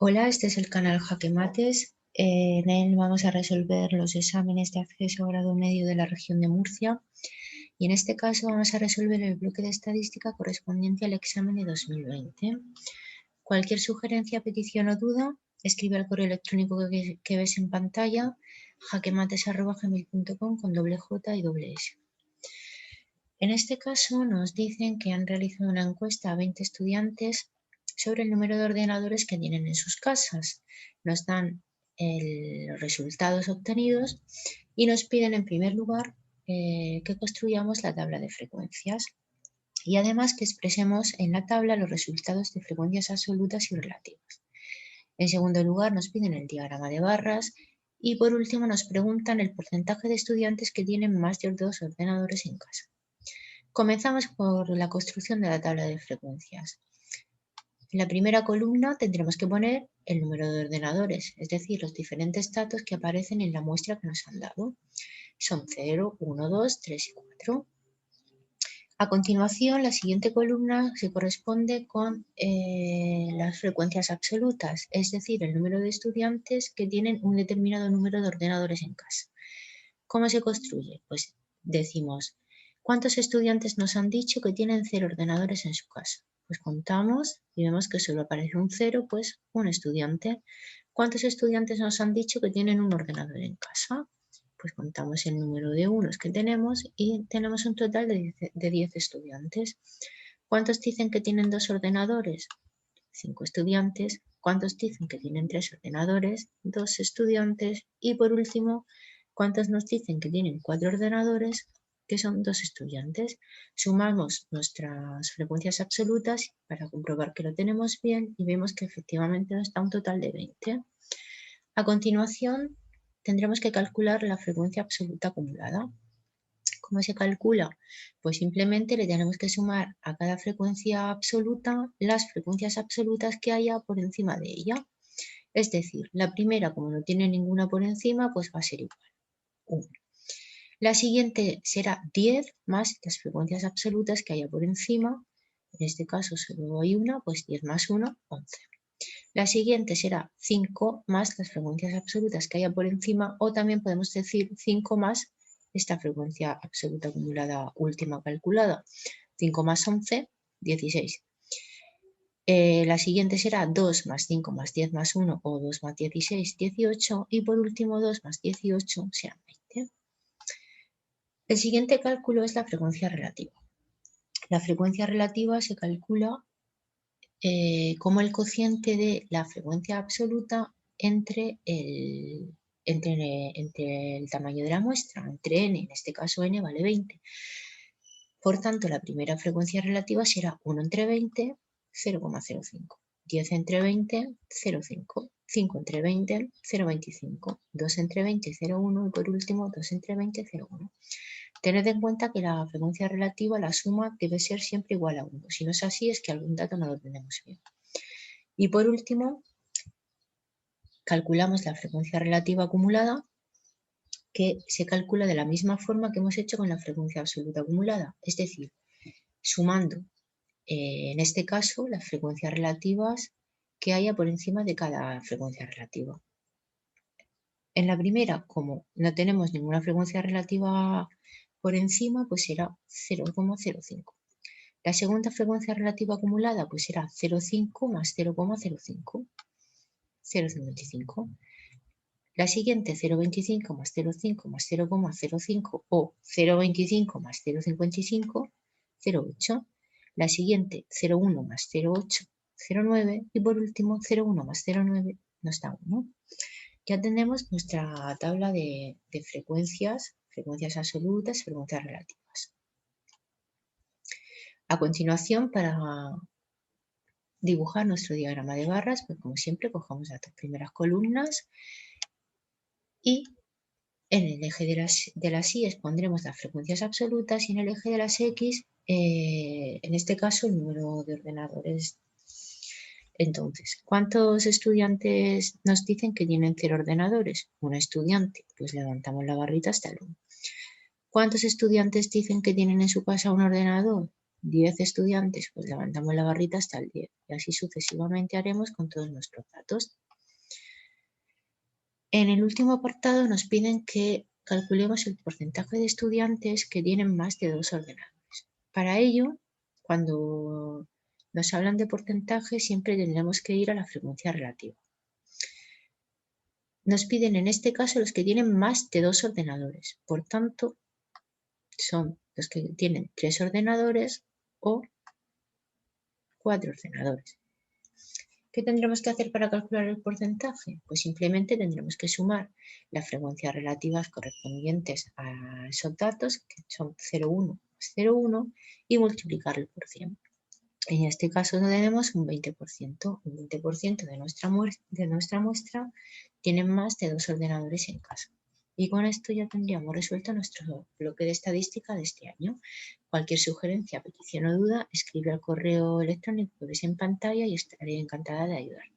Hola, este es el canal Jaque Mates. En él vamos a resolver los exámenes de acceso a grado medio de la región de Murcia y en este caso vamos a resolver el bloque de estadística correspondiente al examen de 2020. Cualquier sugerencia, petición o duda, escribe al correo electrónico que ves en pantalla, jaquemates@gmail.com con doble J y doble S. En este caso nos dicen que han realizado una encuesta a 20 estudiantes sobre el número de ordenadores que tienen en sus casas. Nos dan los resultados obtenidos y nos piden en primer lugar que construyamos la tabla de frecuencias y además que expresemos en la tabla los resultados de frecuencias absolutas y relativas. En segundo lugar nos piden el diagrama de barras y por último nos preguntan el porcentaje de estudiantes que tienen más de 2 ordenadores en casa. Comenzamos por la construcción de la tabla de frecuencias. En la primera columna tendremos que poner el número de ordenadores, es decir, los diferentes datos que aparecen en la muestra que nos han dado. Son 0, 1, 2, 3 y 4. A continuación, la siguiente columna se corresponde con las frecuencias absolutas, es decir, el número de estudiantes que tienen un determinado número de ordenadores en casa. ¿Cómo se construye? Pues decimos, ¿cuántos estudiantes nos han dicho que tienen 0 ordenadores en su casa? Pues contamos y vemos que solo aparece un 0, pues un estudiante. ¿Cuántos estudiantes nos han dicho que tienen un ordenador en casa? Pues contamos el número de unos que tenemos y tenemos un total de 10 estudiantes. ¿Cuántos dicen que tienen 2 ordenadores? 5 estudiantes. ¿Cuántos dicen que tienen 3 ordenadores? 2 estudiantes. Y por último, ¿cuántos nos dicen que tienen 4 ordenadores? Que son 2 estudiantes. Sumamos nuestras frecuencias absolutas para comprobar que lo tenemos bien y vemos que efectivamente nos da un total de 20. A continuación, tendremos que calcular la frecuencia absoluta acumulada. ¿Cómo se calcula? Pues simplemente le tenemos que sumar a cada frecuencia absoluta las frecuencias absolutas que haya por encima de ella. Es decir, la primera, como no tiene ninguna por encima, pues va a ser igual, 1. La siguiente será 10 más las frecuencias absolutas que haya por encima. En este caso solo hay una, pues 10 más 1, 11. La siguiente será 5 más las frecuencias absolutas que haya por encima, o también podemos decir 5 más esta frecuencia absoluta acumulada última calculada. 5 más 11, 16. La siguiente será 2 más 5 más 10 más 1 o 2 más 16, 18. Y por último 2 más 18 serán 20. El siguiente cálculo es la frecuencia relativa. La frecuencia relativa se calcula como el cociente de la frecuencia absoluta entre el tamaño de la muestra, entre n, en este caso n vale 20. Por tanto, la primera frecuencia relativa será 1 entre 20, 0,05. 10 entre 20, 0,5. 5 entre 20, 0,25. 2 entre 20, 0,1. Y por último, 2 entre 20, 0,1. Tened en cuenta que la frecuencia relativa, la suma, debe ser siempre igual a 1. Si no es así, es que algún dato no lo tenemos bien. Y por último, calculamos la frecuencia relativa acumulada, que se calcula de la misma forma que hemos hecho con la frecuencia absoluta acumulada, es decir, sumando, en este caso, las frecuencias relativas que haya por encima de cada frecuencia relativa. En la primera, como no tenemos ninguna frecuencia relativa por encima, pues será 0,05. La segunda frecuencia relativa acumulada pues será 0,5 más 0,05, 0,55. La siguiente 0,25 más 0,5 más 0,05 o 0,25 más 0,55, 0,8. La siguiente 0,1 más 0,8, 0,9. Y por último 0,1 más 0,9 nos da 1. Ya tenemos nuestra tabla de frecuencias, frecuencias absolutas, frecuencias relativas. A continuación, para dibujar nuestro diagrama de barras, pues como siempre cogemos las dos primeras columnas y en el eje de las Y pondremos las frecuencias absolutas y en el eje de las X, en este caso, el número de ordenadores. Entonces, ¿cuántos estudiantes nos dicen que tienen 0 ordenadores? Un estudiante, pues levantamos la barrita hasta el 1. ¿Cuántos estudiantes dicen que tienen en su casa un ordenador? 10 estudiantes, pues levantamos la barrita hasta el 10 y así sucesivamente haremos con todos nuestros datos. En el último apartado nos piden que calculemos el porcentaje de estudiantes que tienen más de 2 ordenadores. Para ello, cuando nos hablan de porcentaje, siempre tendremos que ir a la frecuencia relativa. Nos piden en este caso los que tienen más de 2 ordenadores. Por tanto, son los que tienen 3 ordenadores o 4 ordenadores. ¿Qué tendremos que hacer para calcular el porcentaje? Pues simplemente tendremos que sumar las frecuencias relativas correspondientes a esos datos, que son 0,1 más 0,1, y multiplicarlo por 100. En este caso tenemos un 20%. Un 20% de nuestra muestra tienen más de 2 ordenadores en casa. Y con esto ya tendríamos resuelto nuestro bloque de estadística de este año. Cualquier sugerencia, petición o duda, escribe al correo electrónico que ves en pantalla y estaré encantada de ayudarte.